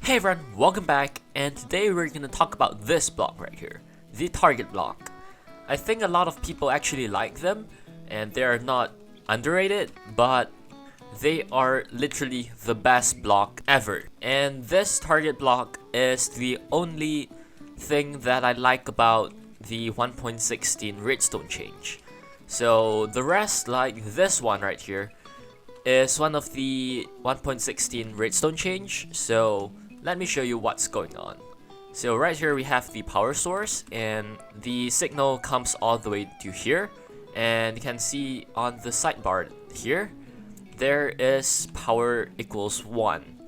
Hey everyone, welcome back, and today we're gonna talk about this block right here, the target block. I think a lot of people actually like them, and they are not underrated, but they are literally the best block ever. And this target block is the only thing that I like about the 1.16 Redstone change. So the rest, like this one right here, is one of the 1.16 Redstone change. So let me show you what's going on. So right here we have the power source, and the signal comes all the way to here, and you can see on the sidebar here there is power equals 1,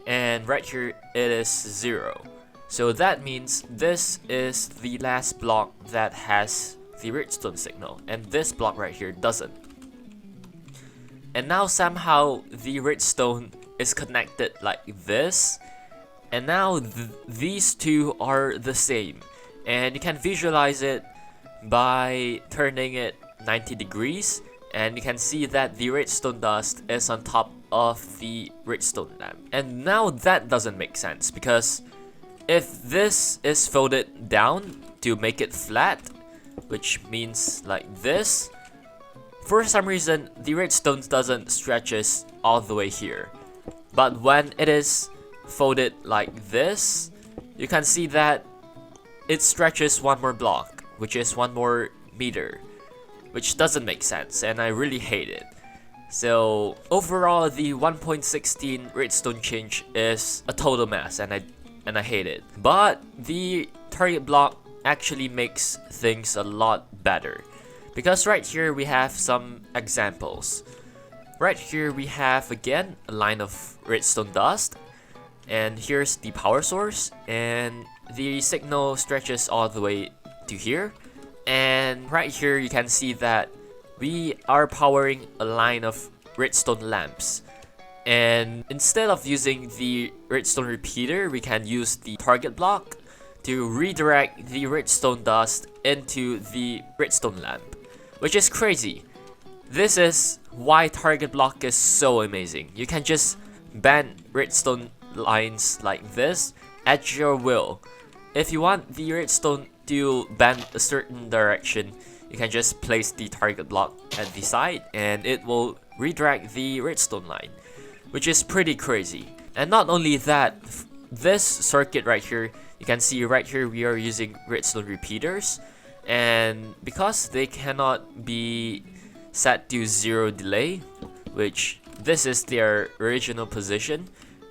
and right here it is 0. So that means this is the last block that has the redstone signal, and this block right here doesn't. And now somehow the redstone is connected like this, and now these two are the same, and you can visualize it by turning it 90 degrees, and you can see that the redstone dust is on top of the redstone lamp. And now that doesn't make sense, because if this is folded down to make it flat, which means like this, for some reason the redstone doesn't stretches all the way here. But when it is folded like this, you can see that it stretches one more block, which is one more meter, which doesn't make sense, and I really hate it. So overall, the 1.16 redstone change is a total mess, and I hate it. But the target block actually makes things a lot better, because right here we have some examples. Right here we have again a line of redstone dust, and here's the power source, and the signal stretches all the way to here. And right here you can see that we are powering a line of redstone lamps, and instead of using the redstone repeater, we can use the target block to redirect the redstone dust into the redstone lamp, which is crazy. This is why target block is so amazing. You can just bend redstone lines like this at your will. If you want the redstone to bend a certain direction, you can just place the target block at the side, and it will redirect the redstone line, which is pretty crazy. And not only that, this circuit right here, you can see right here we are using redstone repeaters, and because they cannot be set to 0 delay, which this is their original position,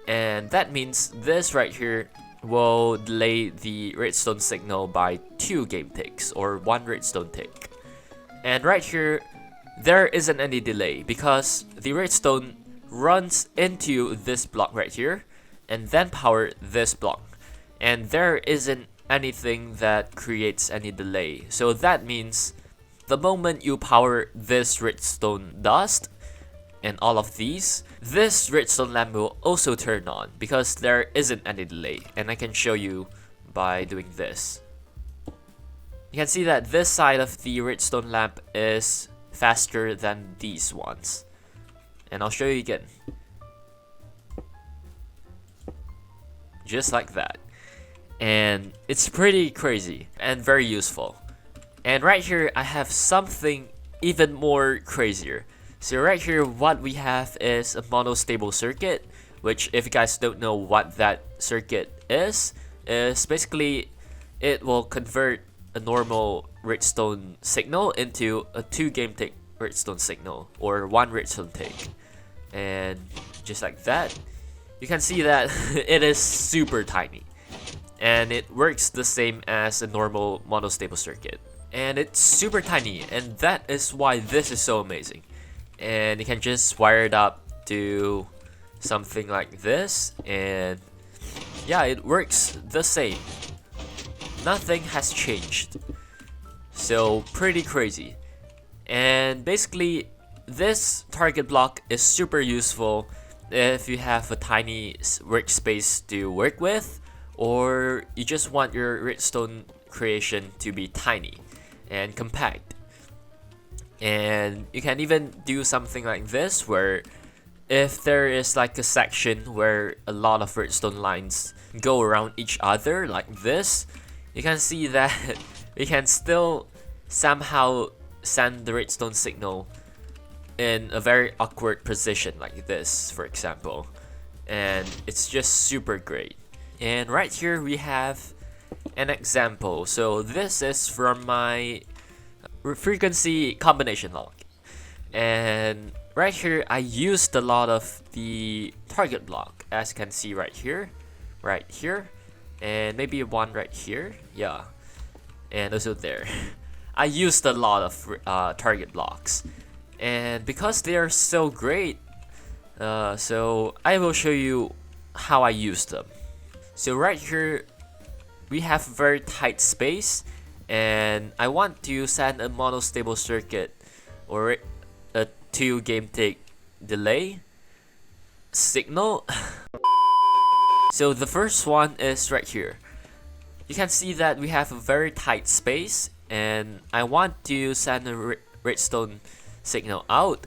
and that means this right here will delay the redstone signal by 2 game ticks, or 1 redstone tick. And right here there isn't any delay, because the redstone runs into this block right here and then power this block, and there isn't anything that creates any delay. So that means the moment you power this redstone dust and all of these, this redstone lamp will also turn on, because there isn't any delay. And I can show you by doing this. You can see that this side of the redstone lamp is faster than these ones, and I'll show you again, just like that. And it's pretty crazy and very useful. And right here I have something even more crazier. So right here what we have is a monostable circuit, which, if you guys don't know what that circuit is basically it will convert a normal redstone signal into a 2 game tick redstone signal, or 1 redstone tick. And just like that, you can see that it is super tiny, and it works the same as a normal monostable circuit, and it's super tiny, and that is why this is so amazing. And you can just wire it up to something like this, and yeah, it works the same. Nothing has changed. So pretty crazy. And basically this target block is super useful if you have a tiny workspace to work with, or you just want your redstone creation to be tiny and compact. And you can even do something like this, where if there is like a section where a lot of redstone lines go around each other like this, you can see that we can still somehow send the redstone signal in a very awkward position like this, for example. And it's just super great. And right here we have an example. So this is from my frequency combination log. And right here I used a lot of the target block, as you can see right here, and maybe one right here, yeah, and also there. I used a lot of target blocks, and because they are so great, so I will show you how I use them. So right here we have very tight space, and I want to send a monostable circuit or a 2 game tick delay signal. So the first one is right here. You can see that we have a very tight space, and I want to send a redstone signal out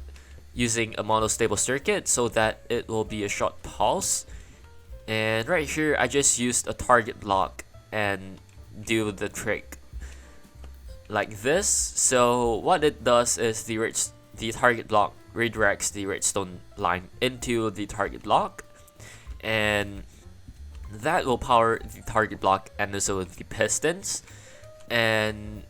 using a monostable circuit so that it will be a short pulse. And right here I just used a target block and do the trick like this. So what it does is the target block redirects the redstone line into the target block, and that will power the target block and also the pistons, and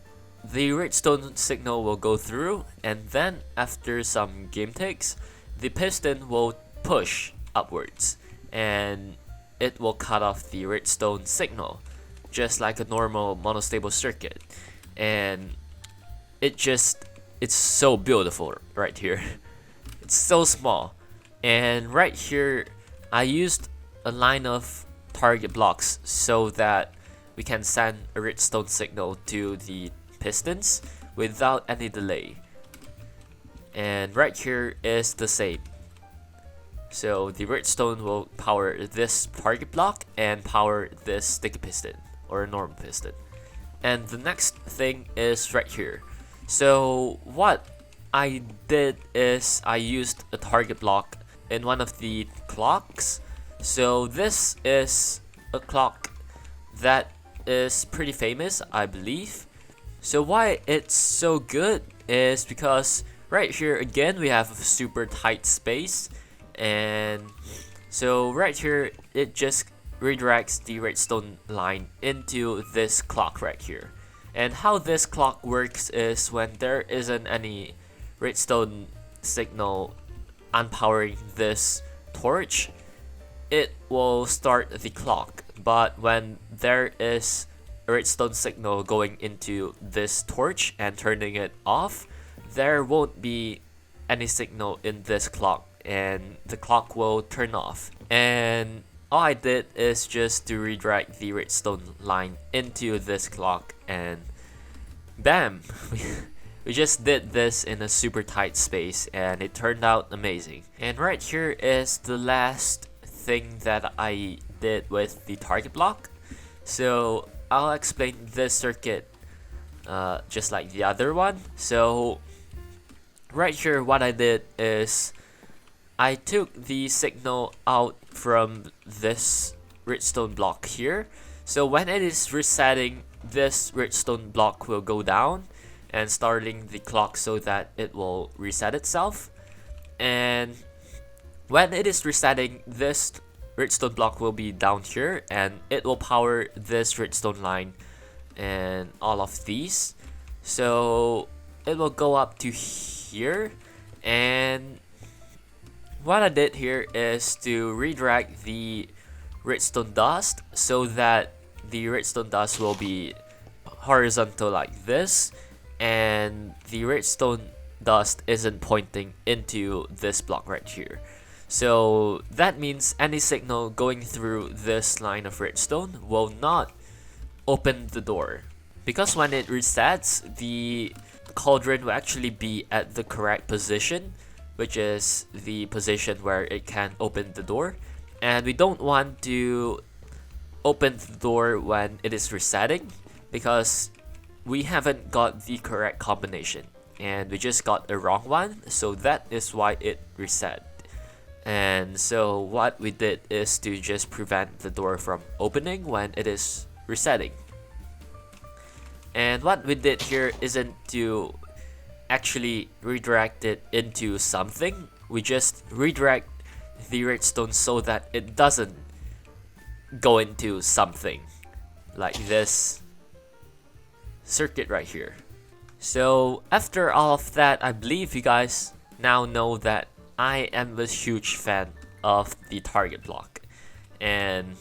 the redstone signal will go through, and then after some game ticks the piston will push upwards and it will cut off the redstone signal just like a normal monostable circuit. And it's so beautiful right here. It's so small, and right here I used a line of target blocks so that we can send a redstone signal to the pistons without any delay. And right here is the same. So the redstone will power this target block and power this sticky piston or a normal piston. And the next thing is right here. So what I did is I used a target block in one of the clocks. So this is a clock that is pretty famous, I believe. So why it's so good is because right here again we have a super tight space, and so right here it just redirects the redstone line into this clock right here. And how this clock works is when there isn't any redstone signal unpowering this torch, it will start the clock. But when there is a redstone signal going into this torch and turning it off, there won't be any signal in this clock and the clock will turn off. And all I did is just to redirect the redstone line into this clock, and bam! We just did this in a super tight space and it turned out amazing. And right here is the last thing that I did with the target block. So I'll explain this circuit just like the other one. So right here what I did is I took the signal out from this redstone block here. So when it is resetting, this redstone block will go down and starting the clock so that it will reset itself. And when it is resetting, this redstone block will be down here and it will power this redstone line and all of these. So it will go up to here, and what I did here is to redirect the redstone dust so that the redstone dust will be horizontal like this, and the redstone dust isn't pointing into this block right here. So that means any signal going through this line of redstone will not open the door, because when it resets, the cauldron will actually be at the correct position, which is the position where it can open the door. And we don't want to open the door when it is resetting, because we haven't got the correct combination and we just got a wrong one, so that is why it reset. And so what we did is to just prevent the door from opening when it is resetting. And what we did here isn't to actually redirect it into something. We just redirect the redstone so that it doesn't go into something like this circuit right here. So after all of that, I believe you guys now know that I am a huge fan of the target block, and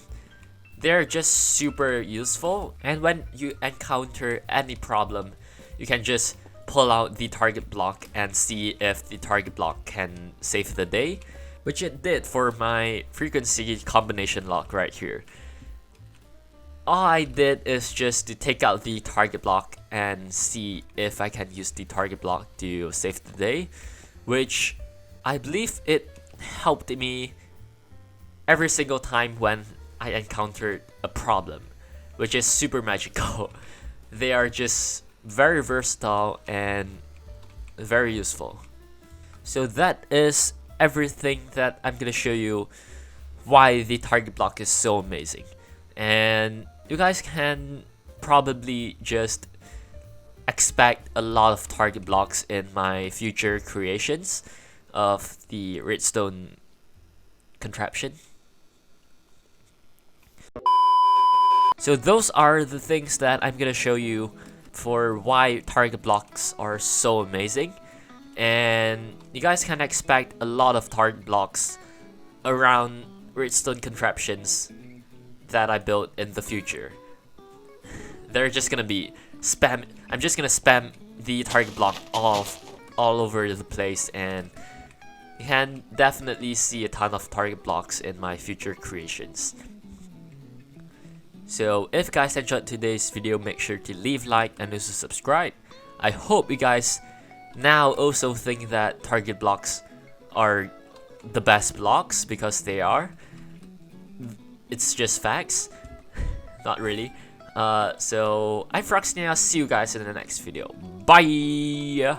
they're just super useful. And when you encounter any problem, you can just pull out the target block and see if the target block can save the day, which it did for my frequency combination lock right here. All I did is just to take out the target block and see if I can use the target block to save the day, which I believe it helped me every single time when I encountered a problem, which is super magical. They are just very versatile and very useful. So that is everything that I'm gonna show you why the target block is so amazing. And you guys can probably just expect a lot of target blocks in my future creations of the redstone contraption. So those are the things that I'm gonna show you for why target blocks are so amazing. And you guys can expect a lot of target blocks around redstone contraptions that I built in the future. They're just gonna be spam. I'm just gonna spam the target block all over the place, and you can definitely see a ton of target blocks in my future creations. So if you guys enjoyed today's video, make sure to leave a like and also subscribe. I hope you guys now also think that target blocks are the best blocks, because they are. It's just facts. Not really. So I'm Froxney. I'll see you guys in the next video. Bye.